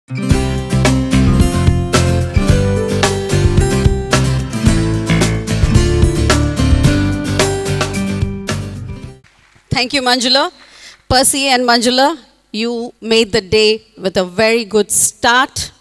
Thank you, Manjula. Percy and Manjula, you made the day with a very good start.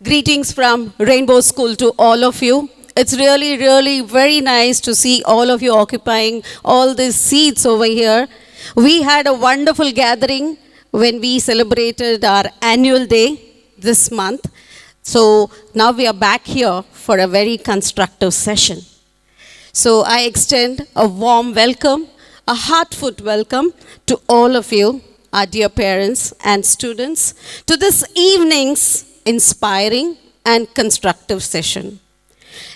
Greetings from Rainbow School to all of you. It's really, really very nice to see all of you occupying all these seats over here. We had a wonderful gathering when we celebrated our annual day this month. So now we are back here for a very constructive session. So I extend a warm welcome, a heartfelt welcome to all of you, our dear parents and students, to this evening's inspiring and constructive session.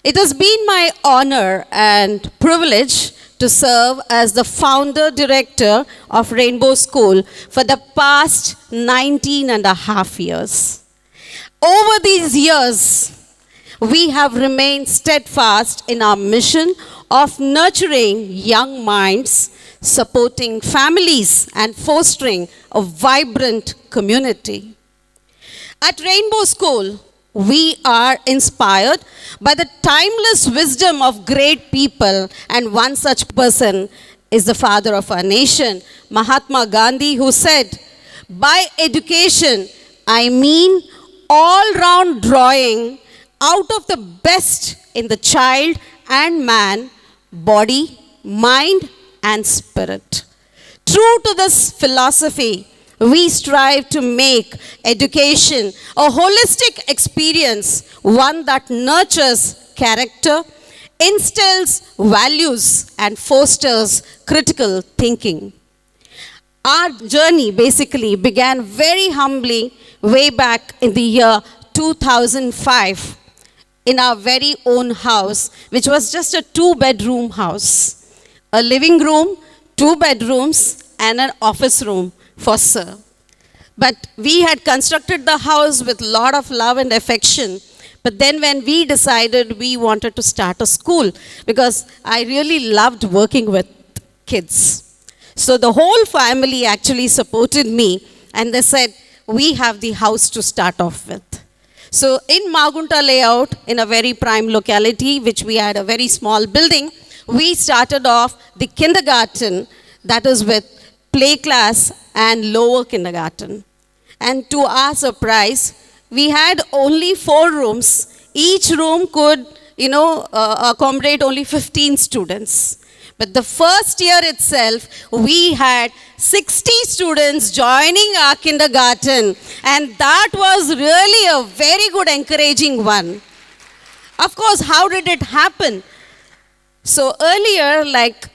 It has been my honor and privilege to serve as the founder director of Rainbow School for the past 19 and a half years. Over these years, we have remained steadfast in our mission of nurturing young minds, supporting families, and fostering a vibrant community. At Rainbow School, we are inspired by the timeless wisdom of great people, and one such person is the father of our nation, Mahatma Gandhi, who said, "By education, I mean all-round drawing out of the best in the child and man, body, mind, and spirit." True to this philosophy, we strive to make education a holistic experience, one that nurtures character, instills values, and fosters critical thinking. Our journey basically began very humbly way back in the year 2005 in our very own house, which was just a 2-bedroom house. A living room, 2 bedrooms, and an office room for Sir. But we had constructed the house with a lot of love and affection. But then when we decided we wanted to start a school, because I really loved working with kids. So the whole family actually supported me, and they said, we have the house to start off with. So in Magunta layout, in a very prime locality, which we had a very small building, we started off the kindergarten, that is with play class and lower kindergarten. And to our surprise, we had only 4 rooms. Each room could, accommodate only 15 students. But the first year itself, we had 60 students joining our kindergarten. And that was really a very good, encouraging one. Of course, how did it happen? So earlier,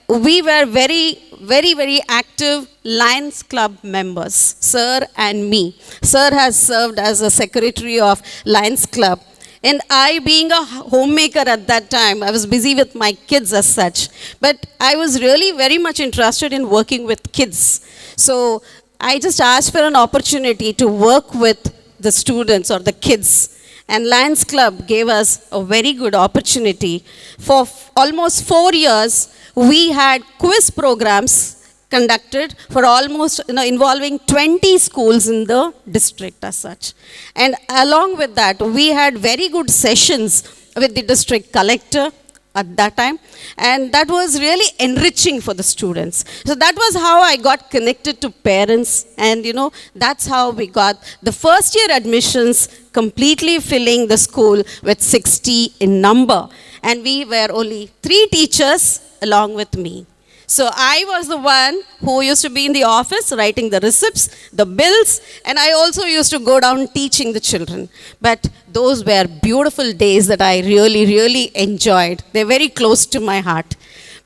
we were very active Lions Club members, Sir and me. Sir has served as a secretary of Lions Club. And I, being a homemaker at that time, I was busy with my kids as such. But I was really very much interested in working with kids. So I just asked for an opportunity to work with the students or the kids. And Lions Club gave us a very good opportunity. For almost 4 years, we had quiz programs conducted for almost, involving 20 schools in the district as such. And along with that, we had very good sessions with the district collector at that time. And that was really enriching for the students. So that was how I got connected to parents. And, that's how we got the first year admissions completely filling the school with 60 in number. And we were only 3 teachers along with me. So I was the one who used to be in the office writing the receipts, the bills, and I also used to go down teaching the children. But those were beautiful days that I really, really enjoyed. They're very close to my heart.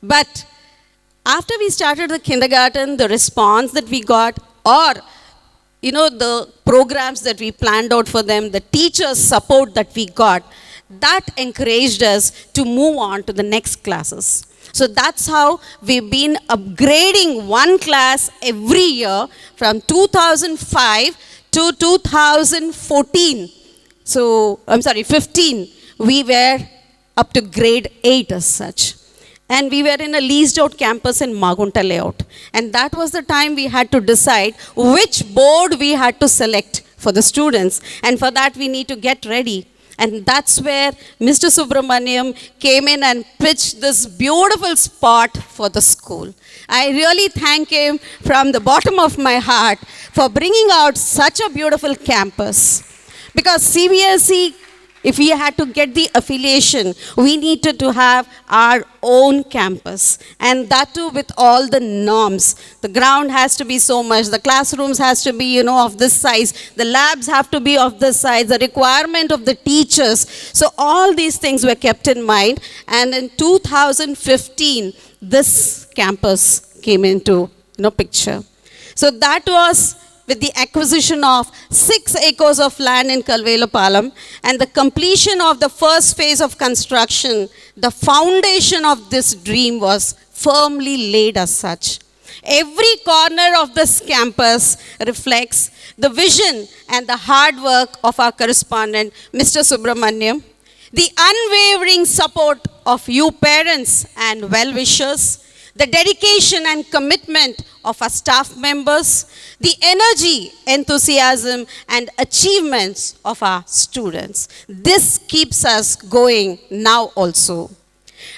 But after we started the kindergarten, the response that we got, or the programs that we planned out for them, the teachers' support that we got, that encouraged us to move on to the next classes. So that's how we've been upgrading one class every year from 2005 to 2014. 15. We were up to grade 8 as such. And we were in a leased out campus in Magunta layout. And that was the time we had to decide which board we had to select, for the students. And for that, we need to get ready. And that's where Mr. Subrahmanyam came in and pitched this beautiful spot for the school. I really thank him from the bottom of my heart for bringing out such a beautiful campus. Because CBSE, if we had to get the affiliation, we needed to have our own campus. And that too with all the norms. The ground has to be so much, the classrooms has to be, of this size, the labs have to be of this size, the requirement of the teachers. So all these things were kept in mind. And in 2015, this campus came into picture. So that was with the acquisition of 6 acres of land in Kalvelapalam and the completion of the first phase of construction, the foundation of this dream was firmly laid as such. Every corner of this campus reflects the vision and the hard work of our correspondent, Mr. Subrahmanyam, the unwavering support of you parents and well-wishers, the dedication and commitment of our staff members, the energy, enthusiasm, and achievements of our students. This keeps us going now also.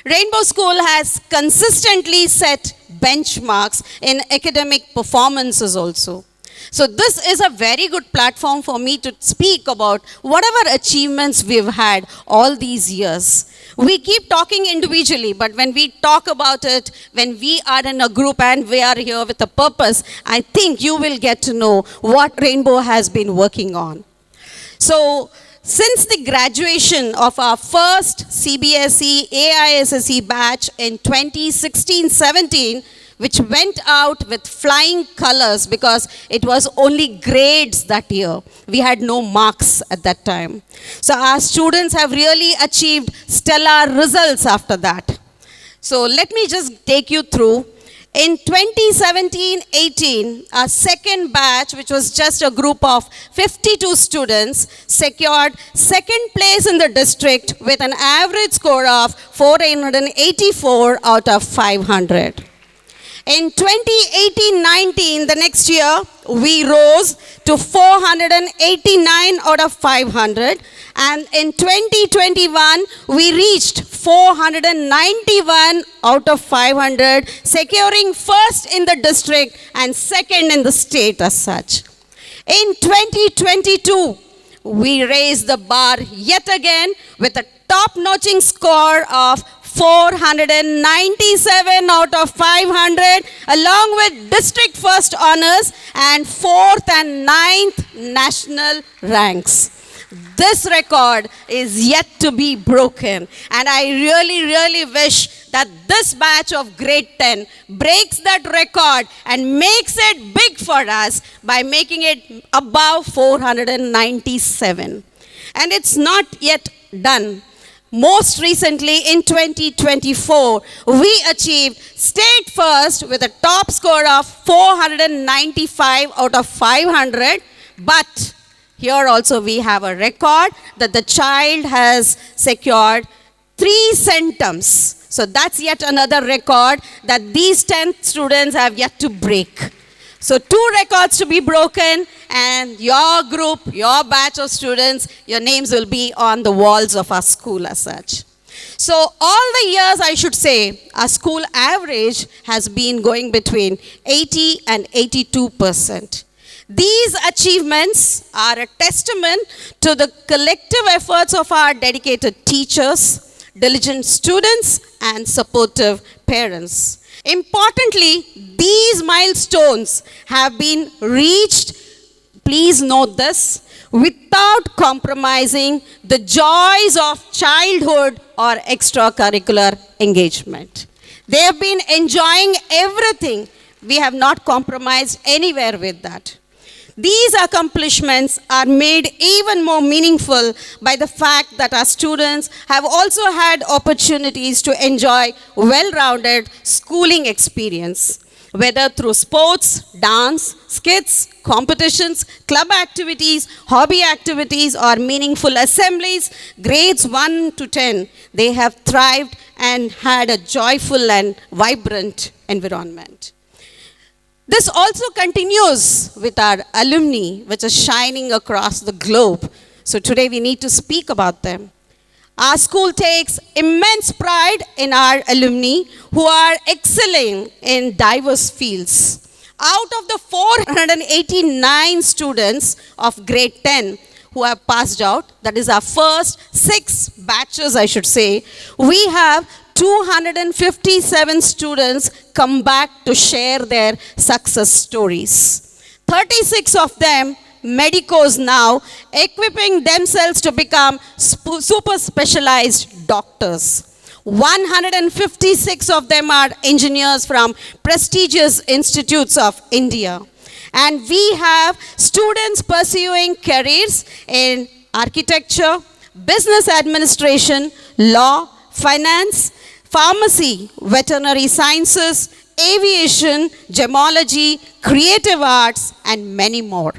Rainbow School has consistently set benchmarks in academic performances also. So this is a very good platform for me to speak about whatever achievements we've had all these years. We keep talking individually, but when we talk about it, when we are in a group and we are here with a purpose, I think you will get to know what Rainbow has been working on. So, since the graduation of our first CBSE AISSE batch in 2016-17, which went out with flying colors because it was only grades that year. We had no marks at that time. So our students have really achieved stellar results after that. So let me just take you through. In 2017-18, our second batch, which was just a group of 52 students, secured second place in the district with an average score of 484 out of 500. In 2018-19, the next year, we rose to 489 out of 500. And in 2021, we reached 491 out of 500, securing first in the district and second in the state as such. In 2022, we raised the bar yet again with a top-notching score of 497 out of 500, along with district first honors and 4th and 9th national ranks. This record is yet to be broken, and I really wish that this batch of grade 10 breaks that record and makes it big for us by making it above 497. And it's not yet done. Most recently, in 2024, we achieved state first with a top score of 495 out of 500. But here also we have a record that the child has secured 3 centums. So that's yet another record that these 10 students have yet to break. So 2 records to be broken, and your group, your batch of students, your names will be on the walls of our school as such. So all the years, I should say, our school average has been going between 80 and 82%. These achievements are a testament to the collective efforts of our dedicated teachers, diligent students, and supportive parents. Importantly, these milestones have been reached, please note this, without compromising the joys of childhood or extracurricular engagement. They have been enjoying everything. We have not compromised anywhere with that. These accomplishments are made even more meaningful by the fact that our students have also had opportunities to enjoy well-rounded schooling experience, whether through sports, dance, skits, competitions, club activities, hobby activities, or meaningful assemblies. Grades 1 to 10, they have thrived and had a joyful and vibrant environment. This also continues with our alumni, which is shining across the globe. So today we need to speak about them. Our school takes immense pride in our alumni who are excelling in diverse fields. Out of the 489 students of grade 10 who have passed out, that is our first 6 batches, I should say, we have 257 students come back to share their success stories. 36 of them medicos now, equipping themselves to become super specialized doctors. 156 of them are engineers from prestigious institutes of India. And we have students pursuing careers in architecture, business administration, law, finance, pharmacy, veterinary sciences, aviation, gemology, creative arts, and many more.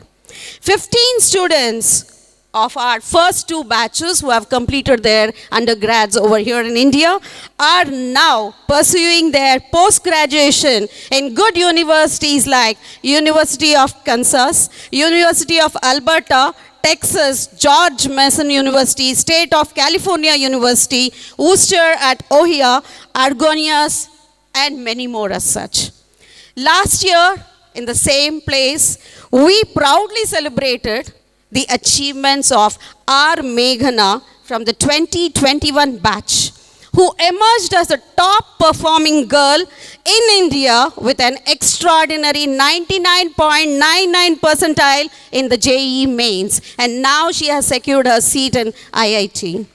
15 students of our first 2 batches who have completed their undergrads over here in India are now pursuing their post-graduation in good universities like University of Kansas, University of Alberta, Texas, George Mason University, State of California University, Worcester at Ohio, Argonius, and many more as such. Last year, in the same place, we proudly celebrated the achievements of R. Meghana from the 2021 batch, who emerged as the top performing girl in India with an extraordinary 99.99 percentile in the JEE mains, and now she has secured her seat in IIT.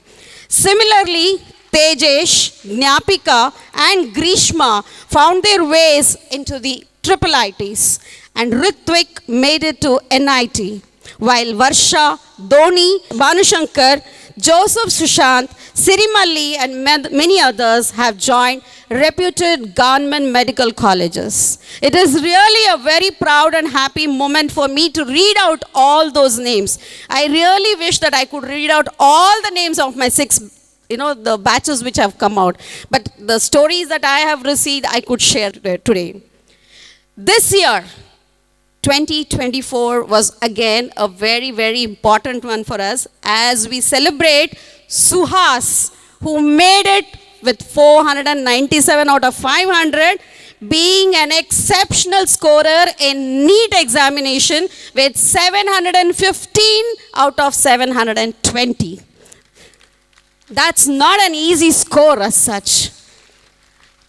Similarly, Tejesh, Gnapika, and Grishma found their ways into the triple ITs, and Ritvik made it to NIT, while Varsha, Dhoni, Bhanushankar, Joseph Sushant, Sirimalli, and many others have joined reputed government medical colleges. It is really a very proud and happy moment for me to read out all those names. I really wish that I could read out all the names of my 6, the batches which have come out. But the stories that I have received, I could share today. This year, 2024 was again a very, very important one for us as we celebrate Suhas, who made it with 497 out of 500, being an exceptional scorer in NEET examination with 715 out of 720. That's not an easy score as such.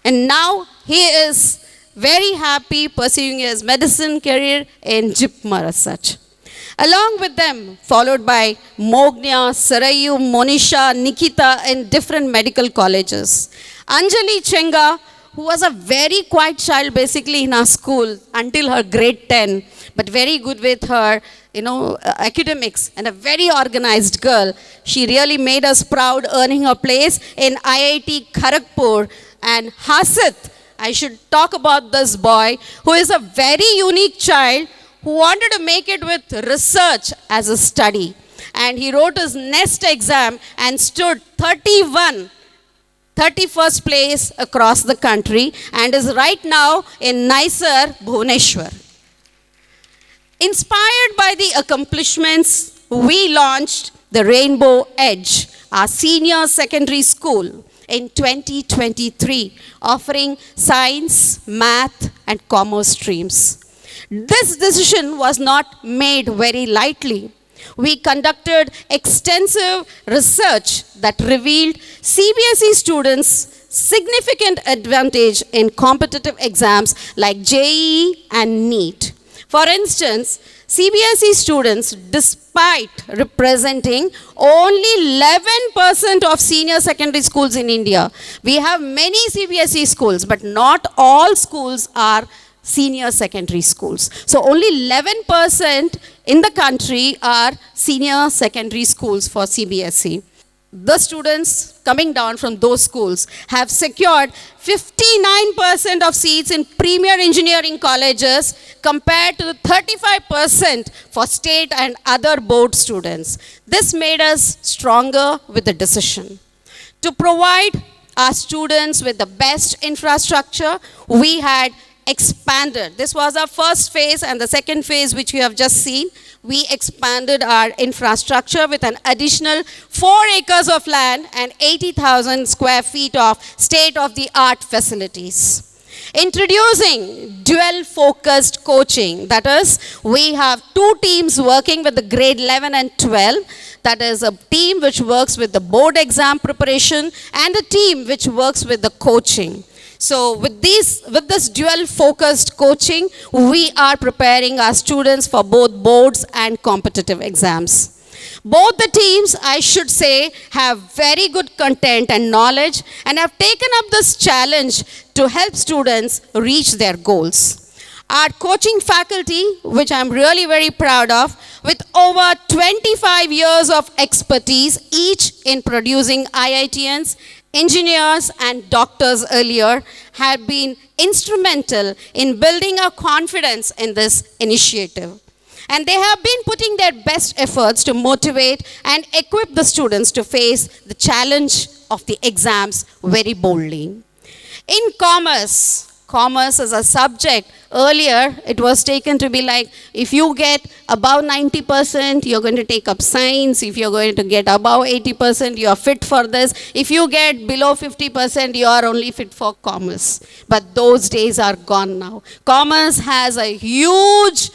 And now he is very happy pursuing his medicine career in JIPMER as such. Along with them, followed by Mognya, Sarayu, Monisha, Nikita in different medical colleges. Anjali Chenga, who was a very quiet child basically in our school until her grade 10, but very good with her, academics and a very organized girl. She really made us proud, earning her place in IIT Kharagpur. And Hasit, I should talk about this boy, who is a very unique child who wanted to make it with research as a study. And he wrote his NEST exam and stood 31st place across the country and is right now in Mysore, Bhubaneswar. Inspired by the accomplishments, we launched the Rainbow Edge, our senior secondary school, in 2023, offering science, math, and commerce streams. This decision was not made very lightly. We conducted extensive research that revealed CBSE students' significant advantage in competitive exams like JEE and NEET. For instance, CBSE students, despite representing only 11% of senior secondary schools in India, we have many CBSE schools, but not all schools are senior secondary schools. So only 11% in the country are senior secondary schools for CBSE. The students coming down from those schools have secured 59% of seats in premier engineering colleges compared to the 35% for state and other board students. This made us stronger with the decision. To provide our students with the best infrastructure, we had expanded. This was our first phase, and the second phase, which you have just seen, we expanded our infrastructure with an additional 4 acres of land and 80,000 square feet of state-of-the-art facilities. Introducing dual-focused coaching. That is, we have 2 teams working with the grade 11 and 12. That is a team which works with the board exam preparation and a team which works with the coaching. So with this dual-focused coaching, we are preparing our students for both boards and competitive exams. Both the teams, I should say, have very good content and knowledge and have taken up this challenge to help students reach their goals. Our coaching faculty, which I'm really very proud of, with over 25 years of expertise, each in producing IITians, engineers and doctors earlier, have been instrumental in building our confidence in this initiative. And they have been putting their best efforts to motivate and equip the students to face the challenge of the exams very boldly. In commerce as a subject, earlier it was taken to be like, if you get above 90%, you're going to take up science. If you're going to get above 80%, you are fit for this. If you get below 50%, you are only fit for commerce. But those days are gone now. Commerce has a huge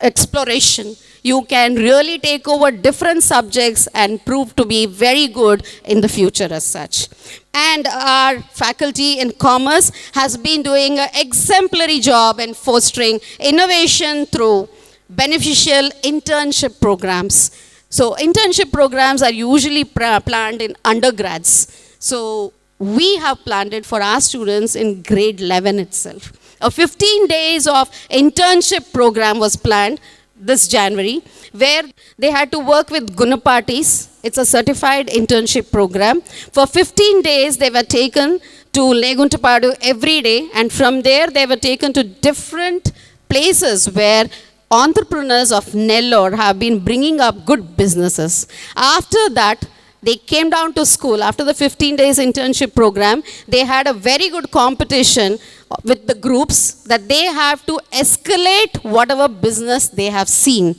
exploration. You can really take over different subjects and prove to be very good in the future as such. And our faculty in commerce has been doing an exemplary job in fostering innovation through beneficial internship programs. So internship programs are usually planned in undergrads. So we have planned it for our students in grade 11 itself. A 15 days of internship program was planned this January, where they had to work with Gunapatis. It's a certified internship program. For 15 days, they were taken to Leguntapadu every day, and from there, they were taken to different places where entrepreneurs of Nellore have been bringing up good businesses. After that, they came down to school. After the 15 days internship program, they had a very good competition with the groups that they have to escalate whatever business they have seen.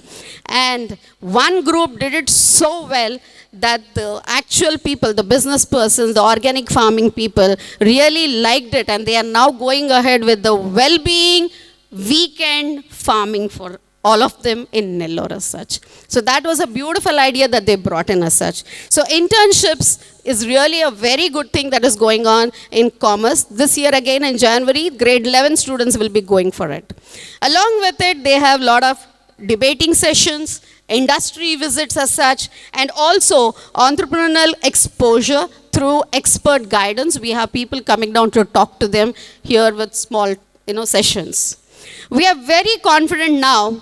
And one group did it so well that the actual people, the business persons, the organic farming people really liked it, and they are now going ahead with the well-being weekend farming for all of them in Nellore as such. So that was a beautiful idea that they brought in as such. So internships is really a very good thing that is going on in commerce. This year again in January, grade 11 students will be going for it. Along with it, they have a lot of debating sessions, industry visits as such, and also entrepreneurial exposure through expert guidance. We have people coming down to talk to them here with small sessions. We are very confident now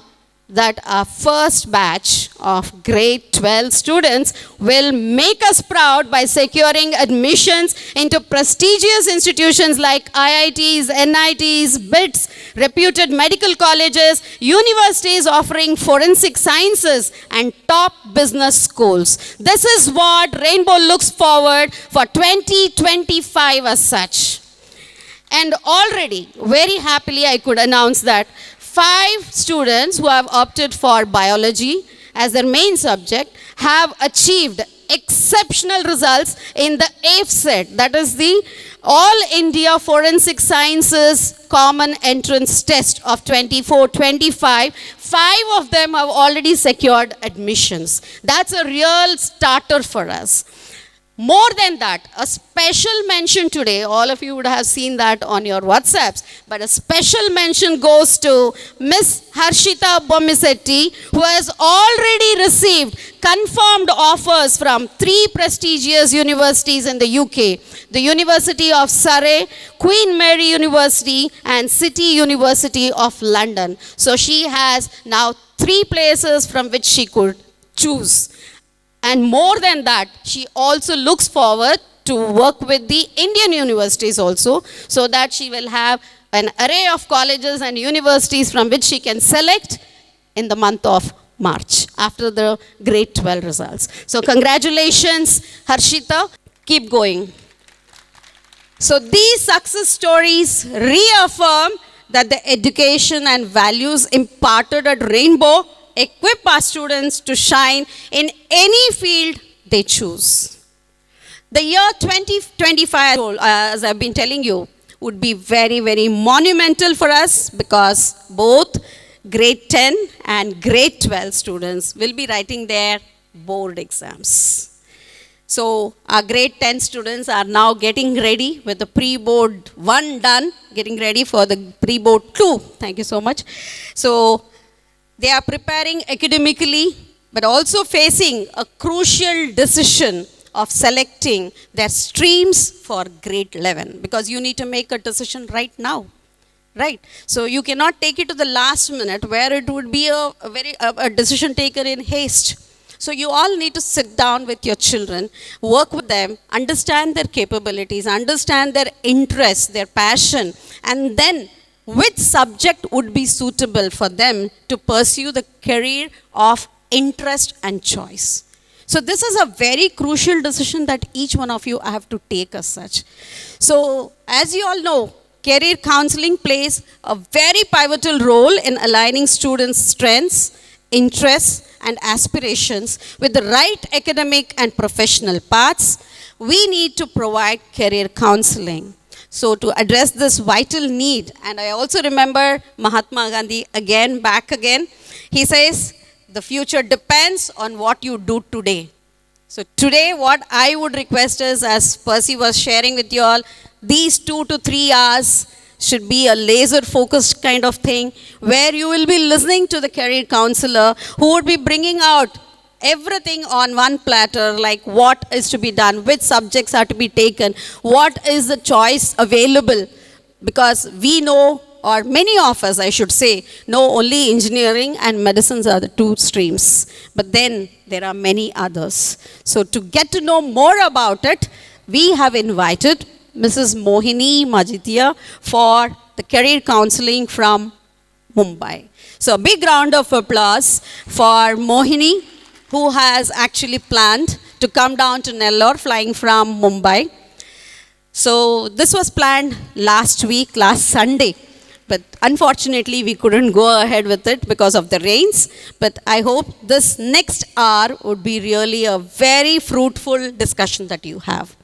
that our first batch of grade 12 students will make us proud by securing admissions into prestigious institutions like IITs, NITs, BITS, reputed medical colleges, universities offering forensic sciences, and top business schools. This is what Rainbow looks forward for 2025 as such. And already, very happily, I could announce that 5 students who have opted for biology as their main subject have achieved exceptional results in the AFSET, that is the All India Forensic Sciences Common Entrance Test of 24-25. 5 of them have already secured admissions. That's a real starter for us. More than that, a special mention today, all of you would have seen that on your WhatsApps, but a special mention goes to Miss Harshita Bommisetti, who has already received confirmed offers from 3 prestigious universities in the UK, the University of Surrey, Queen Mary University, and City University of London. So she has now 3 places from which she could choose. And more than that, she also looks forward to work with the Indian universities also, so that she will have an array of colleges and universities from which she can select in the month of March after the grade 12 results. So congratulations, Harshita. Keep going. So these success stories reaffirm that the education and values imparted at Rainbow equip our students to shine in any field they choose. The year 2025, as I've been telling you, would be very, very monumental for us because both grade 10 and grade 12 students will be writing their board exams. So our grade 10 students are now getting ready with the pre-board 1 done, getting ready for the pre-board 2. Thank you so much. So they are preparing academically, but also facing a crucial decision of selecting their streams for grade 11, because you need to make a decision right now. Right? So you cannot take it to the last minute where it would be a decision taken in haste. So you all need to sit down with your children, work with them, understand their capabilities, understand their interests, their passion, and then which subject would be suitable for them to pursue the career of interest and choice. So this is a very crucial decision that each one of you have to take as such. So as you all know, career counseling plays a very pivotal role in aligning students' strengths, interests, and aspirations with the right academic and professional paths. We need to provide career counseling. So to address this vital need, and I also remember Mahatma Gandhi back again, he says, the future depends on what you do today. So today what I would request is, as Percy was sharing with you all, these 2 to 3 hours should be a laser focused kind of thing where you will be listening to the career counselor who would be bringing out everything on one platter, like what is to be done, which subjects are to be taken, what is the choice available, because we know, or many of us I should say, know only engineering and medicines are the 2 streams, but then there are many others. So to get to know more about it, we have invited Mrs. Mohini Majithia for the career counseling from Mumbai. So a big round of applause for Mohini, who has actually planned to come down to Nellore flying from Mumbai. So this was planned last week, last Sunday, but unfortunately we couldn't go ahead with it because of the rains. But I hope this next hour would be really a very fruitful discussion that you have.